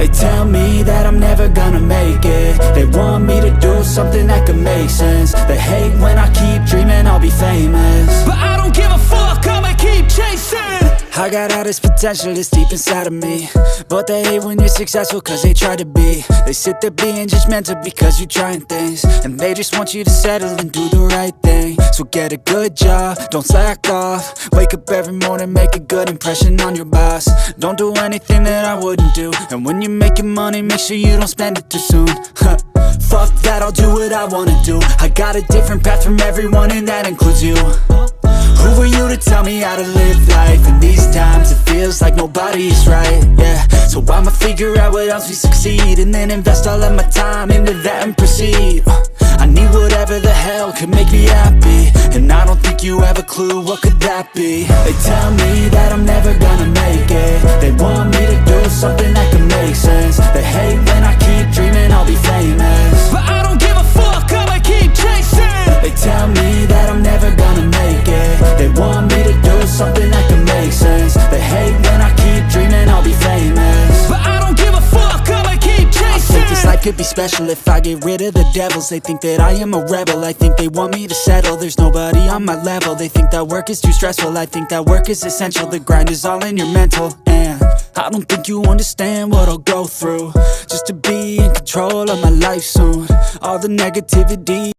They tell me that I'm never gonna make it. They want me to do something that could make sense. They hate when I keep dreaming I'll be famous, but I don't give a fuck, I'ma keep chasing. I got all this potential that's deep inside of me, but they hate when you're successful cause they try to be. They sit there being judgmental because you're trying things, and they just want you to settle and do the right thing. So get a good job, don't slack off. Wake up every morning, make a good impression on your boss. Don't do anything that I wouldn't do, and when you're making money, make sure you don't spend it too soon. Fuck that, I'll do what I wanna do. I got a different path from everyone, and that includes you. Who are you to tell me how to live life? In these times it feels like nobody is right, yeah. So I'ma figure out what else we succeed, and then invest all of my time into that and proceed. I need whatever the hell could make me happy, and I don't think you have a clue what could that be. They tell me that I'm never gonna make it. They want me to do something that could make sense. They hate when I keep dreaming I'll be famous, but I don't give a fuck, I'ma keep chasing. They tell me that I'm never gonna make it. They want me to do something that can make sense. They hate when I keep dreaming I'll be famous, but I don't give a fuck, I'ma keep chasing. I think this life could be special if I get rid of the devils. They think that I am a rebel, I think they want me to settle. There's nobody on my level. They think that work is too stressful, I think that work is essential. The grind is all in your mental, and I don't think you understand what I'll go through just to be in control of my life soon. All the negativity